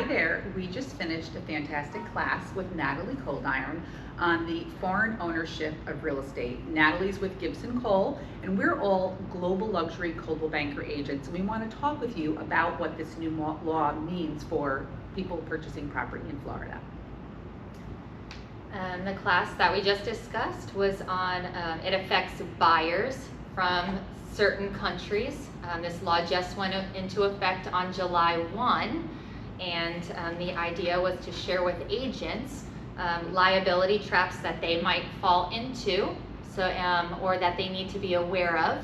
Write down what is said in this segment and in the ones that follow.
there. We just finished a fantastic class with Natalie Coldoron on the foreign ownership of real estate. Natalie's with Gibson Cole, and we're all global luxury Coldwell Banker agents. And we want to talk with you about what this new law means for people purchasing property in Florida. The class that we just discussed was on, it affects buyers from certain countries. This law just went into effect on July 1, and the idea was to share with agents liability traps that they might fall into, or that they need to be aware of,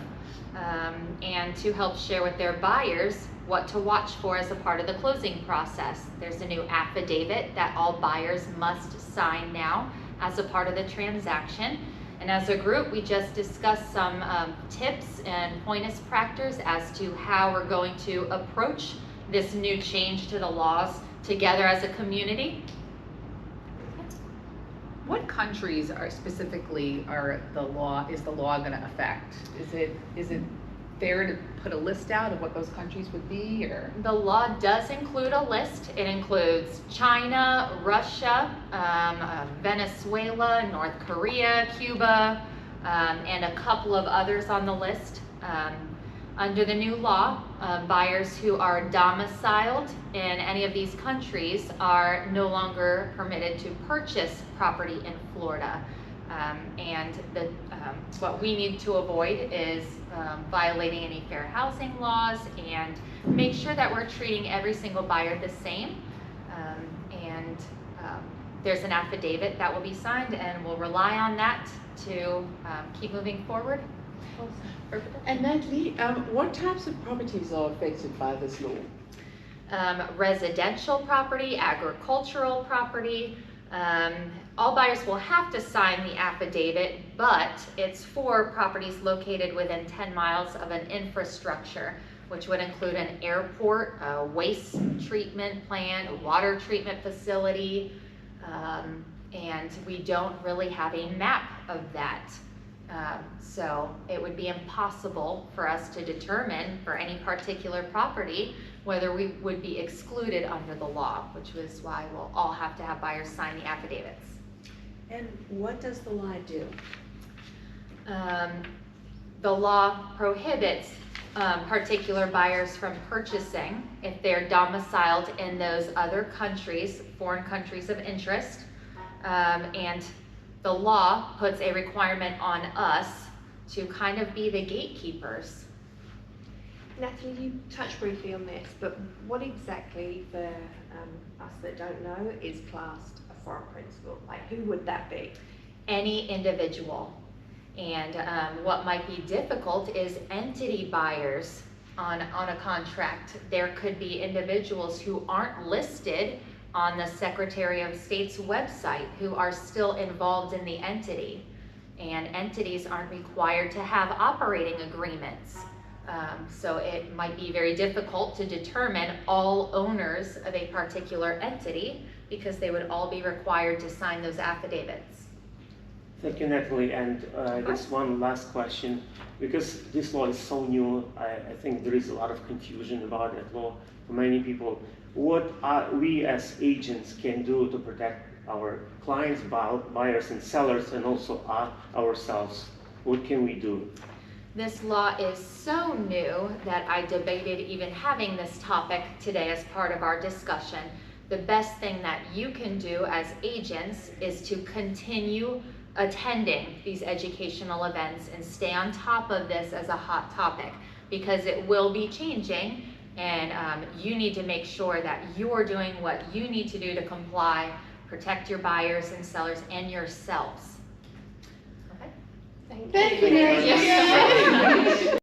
and to help share with their buyers what to watch for as a part of the closing process. There's a new affidavit that all buyers must sign now as a part of the transaction. And as a group, we just discussed some tips and pointers practice as to how we're going to approach this new change to the laws together as a community. What countries is the law going to affect? Is it fair to put a list out of what those countries would be, or? The law does include a list. It includes China, Russia, Venezuela, North Korea, Cuba, and a couple of others on the list. Under the new law, buyers who are domiciled in any of these countries are no longer permitted to purchase property in Florida. And what we need to avoid is violating any fair housing laws, and make sure that we're treating every single buyer the same. There's an affidavit that will be signed, and we'll rely on that to keep moving forward. And Natalie, what types of properties are affected by this law? Residential property, agricultural property. All buyers will have to sign the affidavit, but it's for properties located within 10 miles of an infrastructure, which would include an airport, a waste treatment plant, a water treatment facility, and we don't really have a map of that. So it would be impossible for us to determine for any particular property whether we would be excluded under the law, which was why we'll all have to have buyers sign the affidavits. And what does the law do? The law prohibits particular buyers from purchasing if they're domiciled in those other countries, foreign countries of interest, and the law puts a requirement on us to kind of be the gatekeepers. Natalie, you touched briefly on this, but what exactly, for us that don't know, is classed a foreign principal? Like, who would that be? Any individual. And what might be difficult is entity buyers on a contract. There could be individuals who aren't listed on the Secretary of State's website who are still involved in the entity. And entities aren't required to have operating agreements. So it might be very difficult to determine all owners of a particular entity because they would all be required to sign those affidavits. Thank you, Natalie. And just one last question. Because this law is so new, I think there is a lot of confusion about that law for many people. What we as agents can do to protect our clients, buyers and sellers, and also ourselves? What can we do? This law is so new that I debated even having this topic today as part of our discussion. The best thing that you can do as agents is to continue attending these educational events and stay on top of this as a hot topic, because it will be changing, and you need to make sure that you're doing what you need to do to comply, protect your buyers and sellers and yourselves. Okay? Thank you, Natalie.